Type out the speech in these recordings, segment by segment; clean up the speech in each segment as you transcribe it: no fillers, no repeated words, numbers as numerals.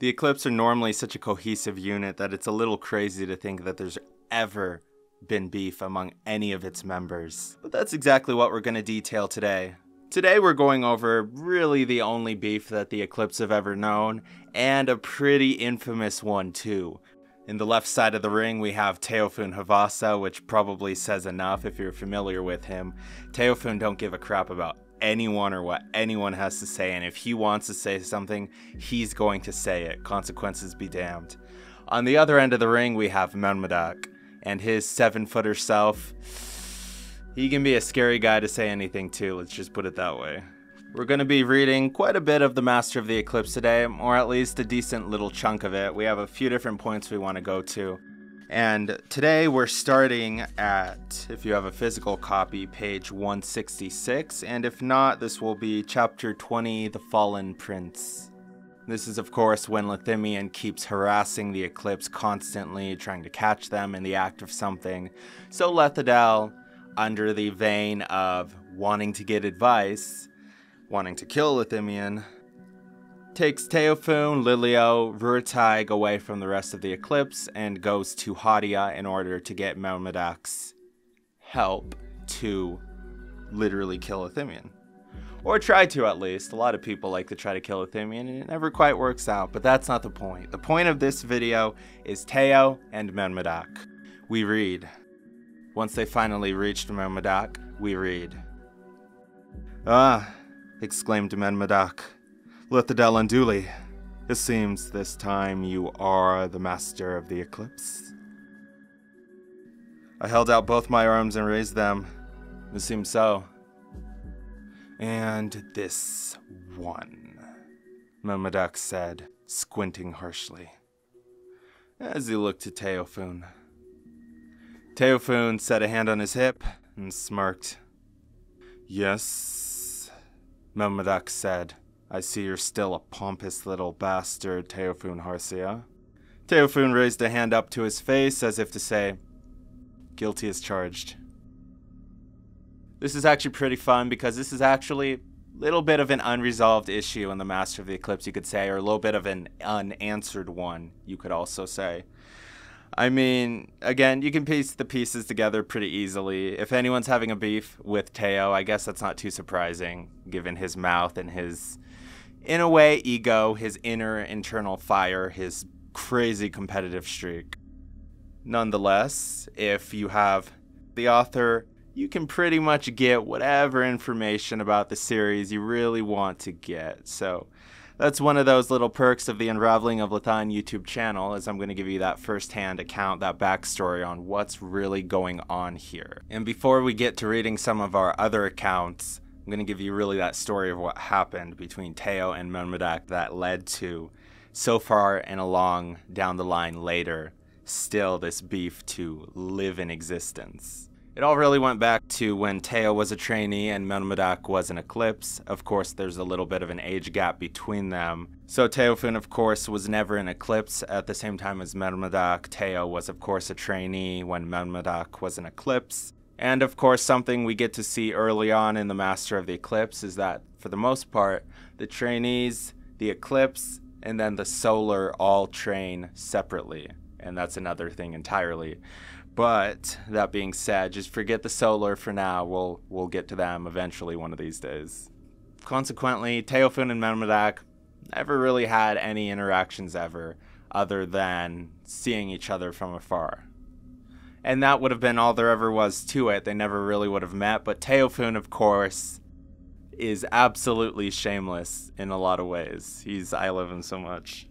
The Eclipse are normally such a cohesive unit that it's a little crazy to think that there's ever been beef among any of its members. But that's exactly what we're going to detail today. Today we're going over really the only beef that the Eclipse have ever known, and a pretty infamous one too. In the left side of the ring we have Teophun Havasa, which probably says enough if you're familiar with him. Teophun don't give a crap about anyone or what anyone has to say, and if he wants to say something, he's going to say it. Consequences be damned. On the other end of the ring we have Mermadak, and his 7-footer self. He can be a scary guy to say anything to, let's just put it that way. We're going to be reading quite a bit of the Master of the Eclipse today, or at least a decent little chunk of it. We have a few different points we want to go to. And today we're starting at, if you have a physical copy, page 166, and if not, this will be chapter 20, The Fallen Prince. This is of course when Lathine keeps harassing the Eclipse constantly, trying to catch them in the act of something. So Lathine, under the vein of wanting to get advice, wanting to kill Lathine, takes Teophun, Lilio, Ruurtaig away from the rest of the Eclipse and goes to Hadia in order to get Mermadak's help to literally kill Lathine. Or try to, at least. A lot of people like to try to kill Lathine and it never quite works out, but that's not the point. The point of this video is Teo and Mermadak. We read. Once they finally reached Mermadak, we read. "Ah," exclaimed Mermadak, "Lathine and Dooley, it seems this time you are the Master of the Eclipse." I held out both my arms and raised them. It seems so. "And this one," Mermadak said, squinting harshly, as he looked to Teophun. Teophun set a hand on his hip and smirked. "Yes," Mermadak said. "I see you're still a pompous little bastard, Teophun Harsia." Teophun raised a hand up to his face as if to say, "Guilty as charged." This is actually pretty fun because this is actually a little bit of an unresolved issue in the Master of the Eclipse, you could say, or a little bit of an unanswered one, you could also say. I mean, again, you can piece the pieces together pretty easily. If anyone's having a beef with Teo, I guess that's not too surprising, given his mouth and his, in a way, ego, his inner internal fire, his crazy competitive streak. Nonetheless, if you have the author, you can pretty much get whatever information about the series you really want to get. So that's one of those little perks of the Unraveling of Lathine YouTube channel, is I'm going to give you that first-hand account, that backstory on what's really going on here. And before we get to reading some of our other accounts, I'm going to give you really that story of what happened between Teo and Mermadak that led to, so far and along down the line later, still this beef to live in existence. It all really went back to when Teo was a trainee and Mermadak was an Eclipse. Of course, there's a little bit of an age gap between them. So Teophun, of course, was never an Eclipse at the same time as Mermadak. Teo was, of course, a trainee when Mermadak was an Eclipse. And, of course, something we get to see early on in the Master of the Eclipse is that, for the most part, the trainees, the Eclipse, and then the Solar all train separately. And that's another thing entirely. But that being said, just forget the Solar for now. We'll get to them eventually one of these days. Consequently, Teophun and Mermadak never really had any interactions ever, other than seeing each other from afar. And that would have been all there ever was to it. They never really would have met. But Teophun, of course, is absolutely shameless in a lot of ways. I love him so much.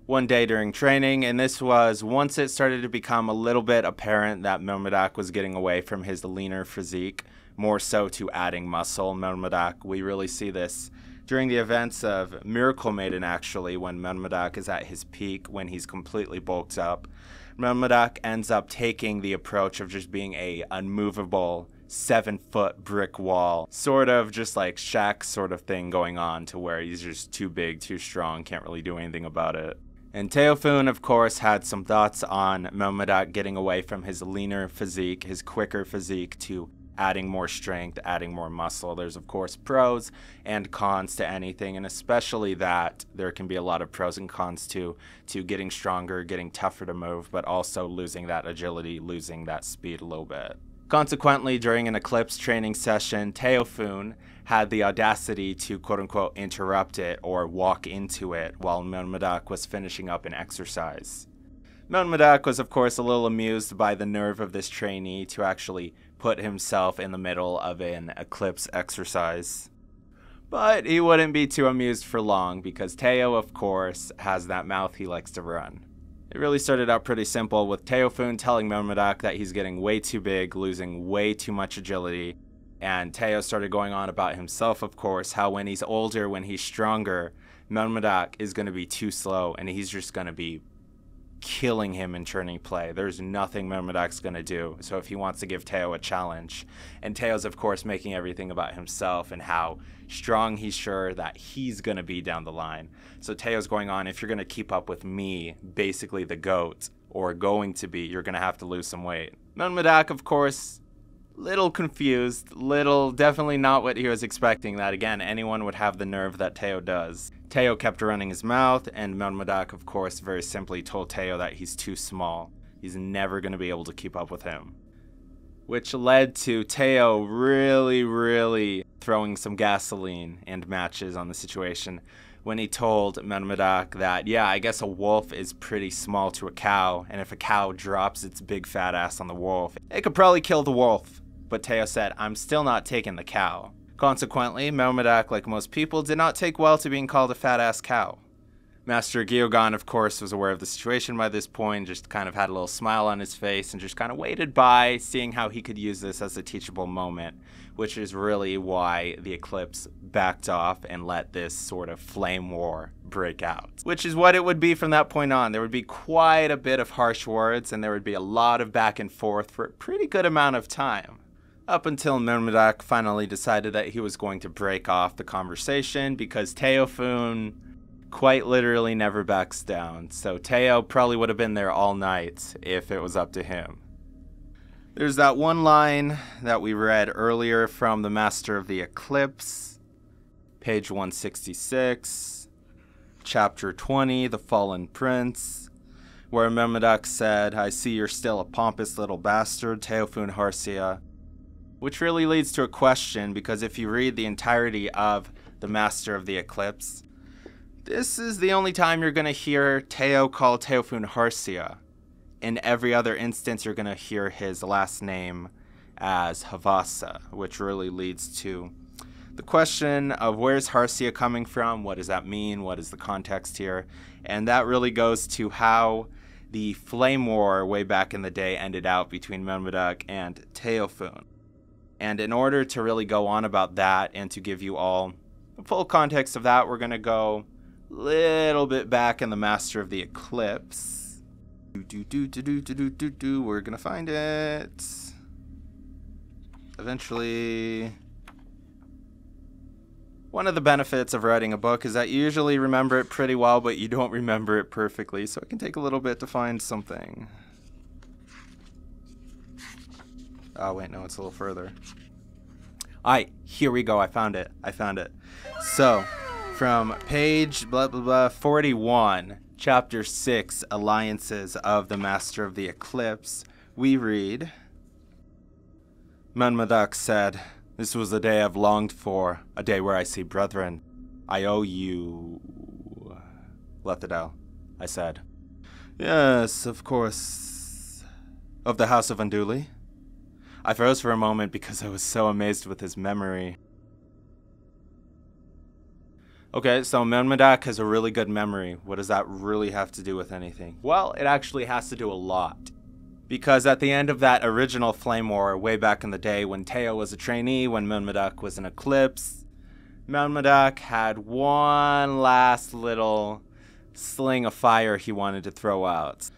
One day during training, and this was once it started to become a little bit apparent that Mermadak was getting away from his leaner physique, more so to adding muscle. Mermadak, we really see this during the events of Miracle Maiden, actually, when Mermadak is at his peak, when he's completely bulked up. Mermadak ends up taking the approach of just being a unmovable 7-foot brick wall, sort of just like Shaq sort of thing going on, to where he's just too big, too strong, can't really do anything about it. And Teophun, of course, had some thoughts on Mermadak getting away from his leaner physique, his quicker physique, to adding more strength, adding more muscle. There's, of course, pros and cons to anything, and especially that there can be a lot of pros and cons to getting stronger, getting tougher to move, but also losing that agility, losing that speed a little bit. Consequently, during an Eclipse training session, Teophun had the audacity to quote-unquote interrupt it or walk into it while Mermadak was finishing up an exercise. Mermadak was, of course, a little amused by the nerve of this trainee to actually put himself in the middle of an Eclipse exercise. But he wouldn't be too amused for long because Teo, of course, has that mouth he likes to run. It really started out pretty simple with Teophun telling Mermadak that he's getting way too big, losing way too much agility, and Teo started going on about himself, of course, how when he's older, when he's stronger, Mermadak is going to be too slow and he's just going to be killing him in turning play. There's nothing Mermadak's going to do. So if he wants to give Teo a challenge, and Teo's of course making everything about himself and how strong he's sure that he's going to be down the line. So Teo's going on, if you're going to keep up with me, basically the GOAT, or going to be, you're going to have to lose some weight. Mermadak, of course, little confused, definitely not what he was expecting, that again, anyone would have the nerve that Teo does. Teo kept running his mouth, and Mermadak, of course, very simply told Teo that he's too small. He's never going to be able to keep up with him. Which led to Teo really throwing some gasoline and matches on the situation when he told Mermadak that, yeah, I guess a wolf is pretty small to a cow, and if a cow drops its big fat ass on the wolf, it could probably kill the wolf. But Teo said, I'm still not taking the cow. Consequently, Mermadak, like most people, did not take well to being called a fat-ass cow. Master Gyogan, of course, was aware of the situation by this point, just kind of had a little smile on his face and just kind of waited by, seeing how he could use this as a teachable moment, which is really why the Eclipse backed off and let this sort of flame war break out. Which is what it would be from that point on. There would be quite a bit of harsh words, and there would be a lot of back and forth for a pretty good amount of time. Up until Mermadak finally decided that he was going to break off the conversation because Teophun quite literally never backs down. So Teo probably would have been there all night if it was up to him. There's that one line that we read earlier from the Master of the Eclipse, page 166, chapter 20, The Fallen Prince, where Mermadak said, I see you're still a pompous little bastard, Teophun Harsia. Which really leads to a question, because if you read the entirety of the Master of the Eclipse, this is the only time you're going to hear Teo call Teophun Harsia. In every other instance, you're going to hear his last name as Havasa, which really leads to the question of where's Harsia coming from, what does that mean, what is the context here, and that really goes to how the flame war way back in the day ended out between Mermadak and Teophun. And in order to really go on about that and to give you all the full context of that, we're going to go a little bit back in the Master of the Eclipse. We're going to find it. Eventually. One of the benefits of writing a book is that you usually remember it pretty well, but you don't remember it perfectly, so it can take a little bit to find something. Oh, wait, no, it's a little further. Alright, here we go. I found it. So, from page 41, chapter 6, Alliances of the Master of the Eclipse, we read, Mermadak said, this was the day I've longed for, a day where I see brethren. I owe you... Lathine, I said. Yes, of course. Of the House of Unduli? I froze for a moment because I was so amazed with his memory. Okay, so Mermadak has a really good memory. What does that really have to do with anything? Well, it actually has to do a lot. Because at the end of that original Flame War, way back in the day when Teo was a trainee, when Mermadak was an Eclipse, Mermadak had one last little sling of fire he wanted to throw out.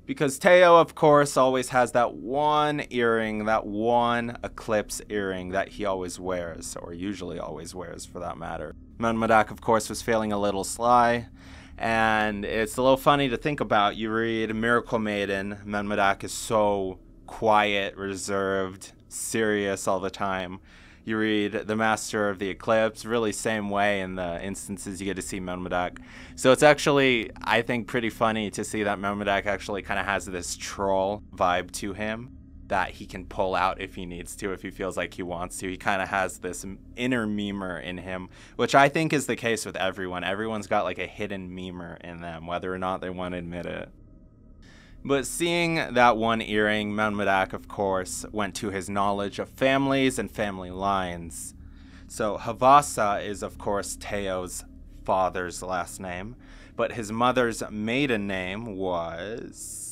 Because Teo, of course, always has that one earring, that one Eclipse earring that he always wears, or usually always wears for that matter. Mermadak, of course, was feeling a little sly, and it's a little funny to think about. You read Miracle Maiden, Mermadak is so quiet, reserved, serious all the time. You read the Master of the Eclipse, really same way in the instances you get to see Mermadak. So it's actually, I think, pretty funny to see that Mermadak actually kind of has this troll vibe to him that he can pull out if he needs to, if he feels like he wants to. He kind of has this inner memer in him, which I think is the case with everyone. Everyone's got like a hidden memer in them, whether or not they want to admit it. But seeing that one earring, Mermadak, of course, went to his knowledge of families and family lines. So Havasa is, of course, Teo's father's last name, but his mother's maiden name was...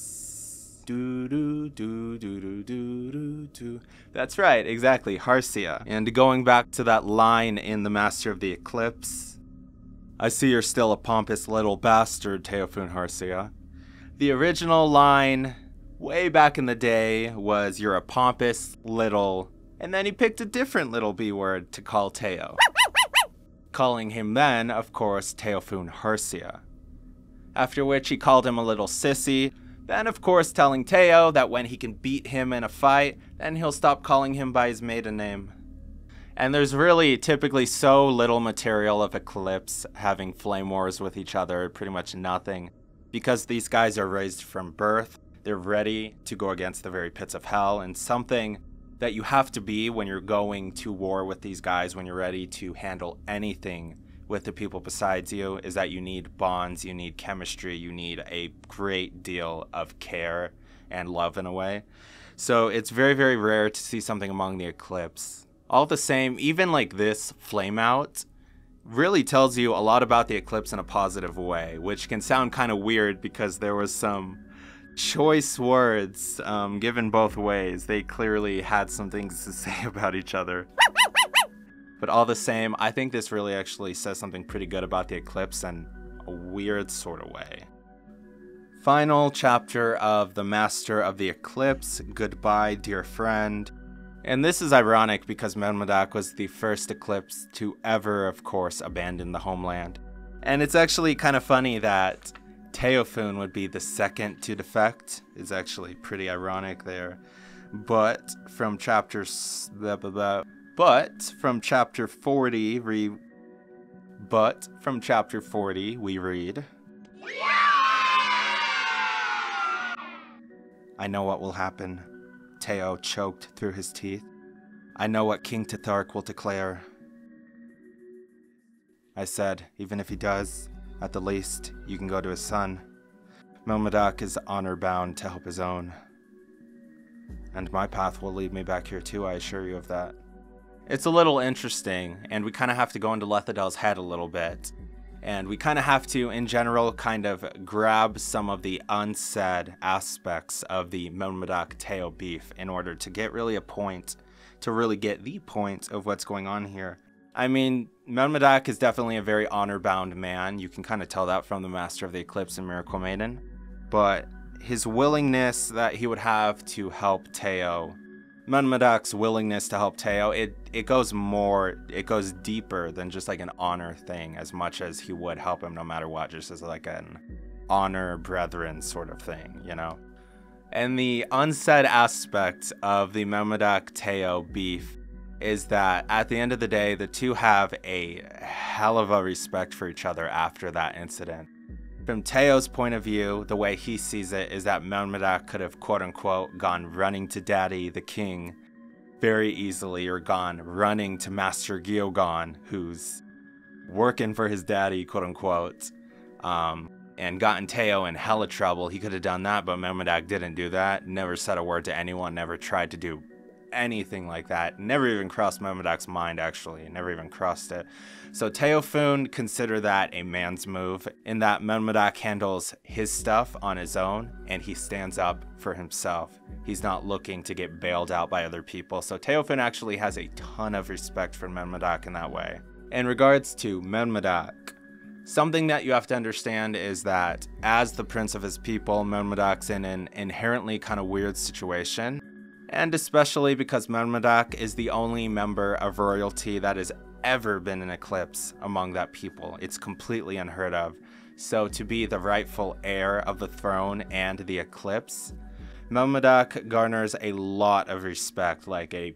That's right, exactly, Harsia. And going back to that line in The Master of the Eclipse, I see you're still a pompous little bastard, Teophun Harsia. The original line, way back in the day, was you're a pompous little, and then he picked a different little B word to call Teo. Calling him then, of course, Teophun Harsia. After which he called him a little sissy, then of course telling Teo that when he can beat him in a fight, then he'll stop calling him by his maiden name. And there's really typically so little material of Eclipse having flame wars with each other, pretty much nothing. Because these guys are raised from birth, they're ready to go against the very pits of hell, and something that you have to be when you're going to war with these guys, when you're ready to handle anything with the people besides you, is that you need bonds, you need chemistry, you need a great deal of care and love in a way. So it's very, very rare to see something among the Eclipse. All the same, even like this flame out really tells you a lot about the Eclipse in a positive way, which can sound kind of weird because there was some choice words given both ways. They clearly had some things to say about each other. But all the same, I think this really actually says something pretty good about the Eclipse in a weird sort of way. Final chapter of The Master of the Eclipse, Goodbye, Dear Friend. And this is ironic because Mermadak was the first Eclipse to ever, of course, abandon the homeland. And it's actually kind of funny that Teophun would be the second to defect. It's actually pretty ironic there. But from chapter 40, we read, I know what will happen. Teo choked through his teeth. I know what King Tethark will declare. I said, even if he does, at the least, you can go to his son. Mermadak is honor-bound to help his own. And my path will lead me back here too, I assure you of that. It's a little interesting, and we kind of have to go into Lethadel's head a little bit. And we kind of have to, in general, kind of grab some of the unsaid aspects of the Mermadak-Teo beef in order to get really a point, to really get the point of what's going on here. I mean, Mermadak is definitely a very honor-bound man. You can kind of tell that from the Master of the Eclipse and Miracle Maiden. But his willingness that he would have to help Teo, Mermadak's willingness to help Teo, it goes deeper than just like an honor thing, as much as he would help him no matter what, just as like an honor brethren sort of thing, you know? And the unsaid aspect of the Mermadak-Teo beef is that at the end of the day, the two have a hell of a respect for each other after that incident. From Teo's point of view, the way he sees it is that Mermadak could have quote-unquote gone running to Daddy the King very easily, or gone running to Master Gyogon, who's working for his daddy quote-unquote, and gotten Teo in hella trouble. He could have done that, but Mermadak didn't do that, never said a word to anyone, never tried to do anything like that, never even crossed Mermadak's mind actually, never even crossed it. So Teophun consider that a man's move, in that Mermadak handles his stuff on his own and he stands up for himself. He's not looking to get bailed out by other people. So Teophun actually has a ton of respect for Mermadak in that way. In regards to Mermadak, something that you have to understand is that as the prince of his people, Mermadak's in an inherently kind of weird situation. And especially because Mermadak is the only member of royalty that has ever been in Eclipse among that people. It's completely unheard of. So to be the rightful heir of the throne and the Eclipse, Mermadak garners a lot of respect, like a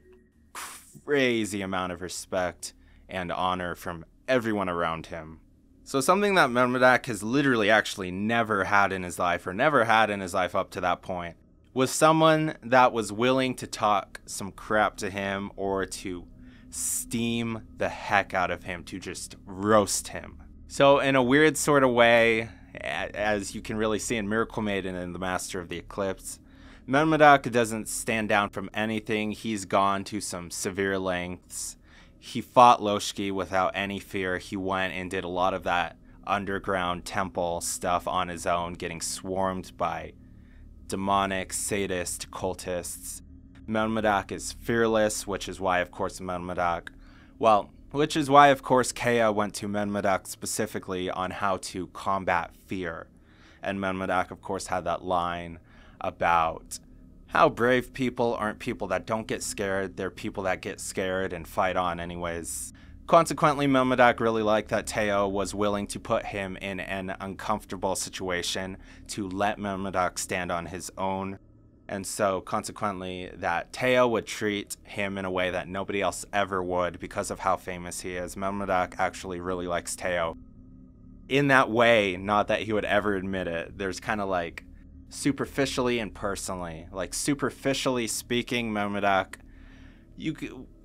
crazy amount of respect and honor from everyone around him. So something that Mermadak has literally actually never had in his life, or never had in his life up to that point, was someone that was willing to talk some crap to him or to steam the heck out of him, to just roast him. So in a weird sort of way, as you can really see in Miracle Maiden and the Master of the Eclipse, Mermadak doesn't stand down from anything. He's gone to some severe lengths. He fought Loshki without any fear. He went and did a lot of that underground temple stuff on his own, getting swarmed by demonic, sadist cultists. Mermadak is fearless, which is why, of course, Kea went to Mermadak specifically on how to combat fear. And Mermadak, of course, had that line about how brave people aren't people that don't get scared, they're people that get scared and fight on anyways. Consequently, Mermadak really liked that Teo was willing to put him in an uncomfortable situation to let Mermadak stand on his own. And so, consequently, that Teo would treat him in a way that nobody else ever would because of how famous he is. Mermadak actually really likes Teo. In that way, not that he would ever admit it, there's kind of like superficially and personally. Like, superficially speaking, Mermadak,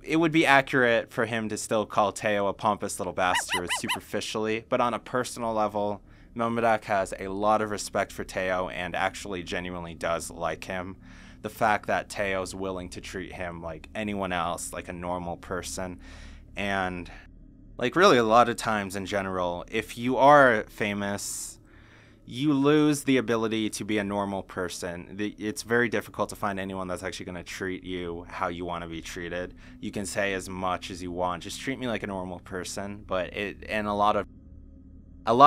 it would be accurate for him to still call Teo a pompous little bastard superficially, but on a personal level, Mermadak has a lot of respect for Teo and actually genuinely does like him. The fact that Teo's willing to treat him like anyone else, like a normal person. And like really a lot of times in general, if you are famous, you lose the ability to be a normal person. It's very difficult to find anyone that's actually going to treat you how you want to be treated. You can say as much as you want, just treat me like a normal person, but a lot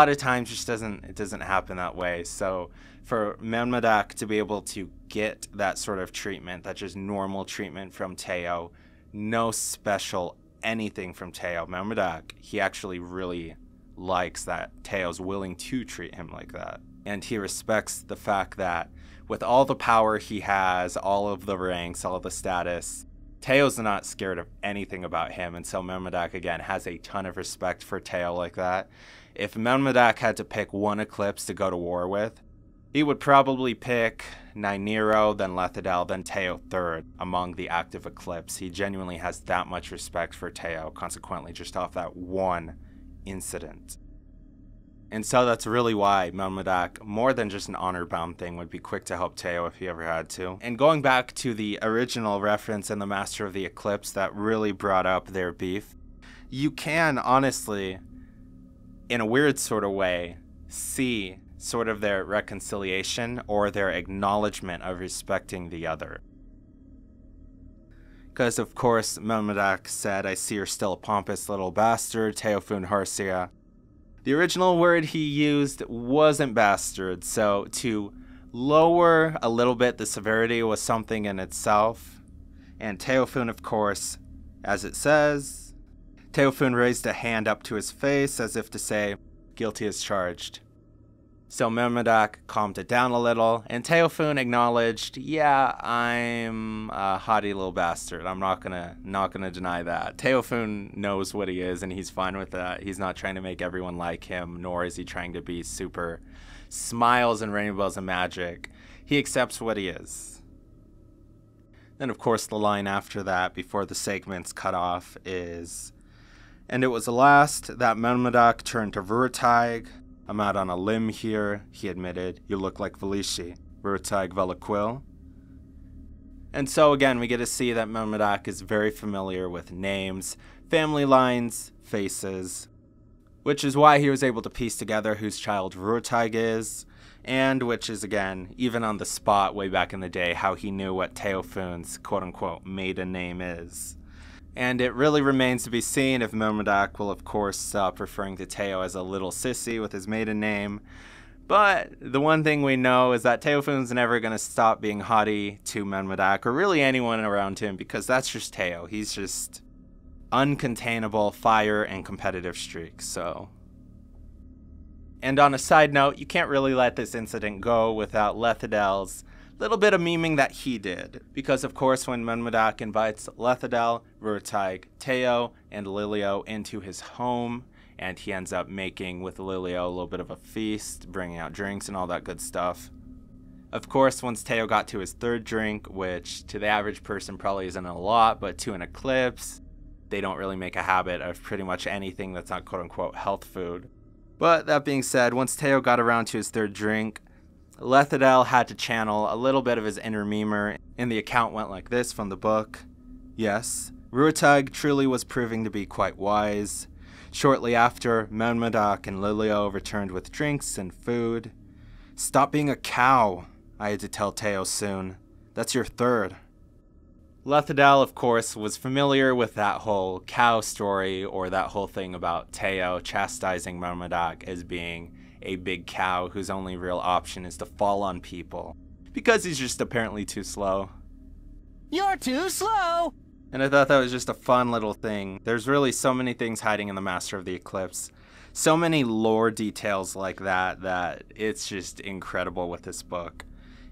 of times just doesn't happen that way. So for Mermadak to be able to get that sort of treatment, that just normal treatment from Teo, no special anything from Teo, Mermadak, he actually really likes that Teo's willing to treat him like that. And he respects the fact that with all the power he has, all of the ranks, all of the status, Teo's not scared of anything about him. And so Mermadak, again, has a ton of respect for Teo like that. If Mermadak had to pick one Eclipse to go to war with, he would probably pick Nynaeve, then Lethidel, then Teo third among the active Eclipse. He genuinely has that much respect for Teo, consequently, just off that one incident. And so that's really why Mermadak, more than just an honor-bound thing, would be quick to help Teo if he ever had to. And going back to the original reference in the Master of the Eclipse that really brought up their beef, you can honestly, in a weird sort of way, see sort of their reconciliation or their acknowledgement of respecting the other. Because, of course, Mermadak said, "I see you're still a pompous little bastard, Teophun Harsia." The original word he used wasn't bastard, so to lower a little bit the severity was something in itself. And Teophun, of course, as it says, Teophun raised a hand up to his face as if to say, "Guilty as charged." So Mermadak calmed it down a little, and Teophun acknowledged, "Yeah, I'm a haughty little bastard. I'm not gonna deny that." Teophun knows what he is, and he's fine with that. He's not trying to make everyone like him, nor is he trying to be super smiles and rainbows and magic. He accepts what he is. Then, of course, the line after that, before the segment's cut off, is, "And it was the last that Mermadak turned to Vurtaig. I'm out on a limb here," he admitted. "You look like Valishi. Vurtaig Velaquil." And so again, we get to see that Mermadak is very familiar with names, family lines, faces, which is why he was able to piece together whose child Vurtaig is, and which is, again, even on the spot way back in the day, how he knew what Teophun's quote-unquote maiden name is. And it really remains to be seen if Mermadak will, of course, stop referring to Teo as a little sissy with his maiden name. But the one thing we know is that Teophun's never going to stop being haughty to Mermadak, or really anyone around him, because that's just Teo. He's just uncontainable fire and competitive streak, so. And on a side note, you can't really let this incident go without Lethidel's Little bit of memeing that he did, because of course when Mermadak invites Lethadel, Rurataig, Teo, and Lilio into his home, and he ends up making with Lilio a little bit of a feast, bringing out drinks and all that good stuff. Of course, once Teo got to his third drink, which to the average person probably isn't a lot, but to an Eclipse, they don't really make a habit of pretty much anything that's not quote-unquote health food. But that being said, once Teo got around to his third drink, Lethadel had to channel a little bit of his inner memer, and the account went like this from the book. Yes, Rurataig truly was proving to be quite wise. Shortly after, Mermadak and Lilio returned with drinks and food. Stop being a cow, I had to tell Teo soon. That's your third. Lethadel, of course, was familiar with that whole cow story, or that whole thing about Teo chastising Mermadak as being a big cow whose only real option is to fall on people, because he's just apparently too slow. You're too slow! And I thought that was just a fun little thing. There's really so many things hiding in the Master of the Eclipse. So many lore details like that it's just incredible with this book.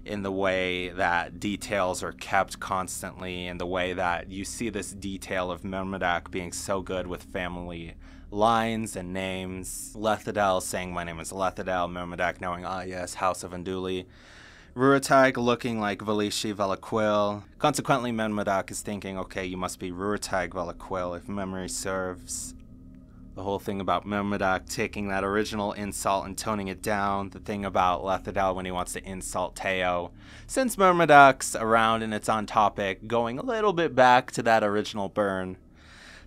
In the way that details are kept constantly, in the way that you see this detail of Mermadak being so good with family lines and names. Lethadel saying, my name is Lethadel, Mermadak knowing, ah yes, House of Unduli. Rurataig looking like Valishi Velaquil. Consequently, Mermadak is thinking, okay, you must be Rurataig Velaquil if memory serves. The whole thing about Mermadak taking that original insult and toning it down. The thing about Lethadel when he wants to insult Teo. Since Mermadak's around and it's on topic, going a little bit back to that original burn.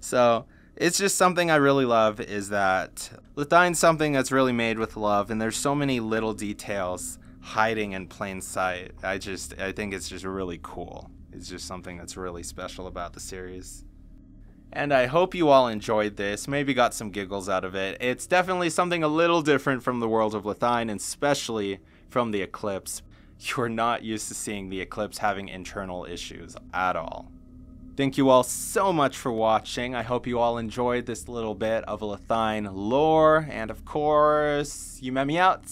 So it's just something I really love, is that Lathine's something that's really made with love, and there's so many little details hiding in plain sight. I think it's just really cool. It's just something that's really special about the series. And I hope you all enjoyed this, maybe got some giggles out of it. It's definitely something a little different from the world of Lathine, and especially from the Eclipse. You're not used to seeing the Eclipse having internal issues at all. Thank you all so much for watching. I hope you all enjoyed this little bit of Lathine lore, and of course, Yumemi out.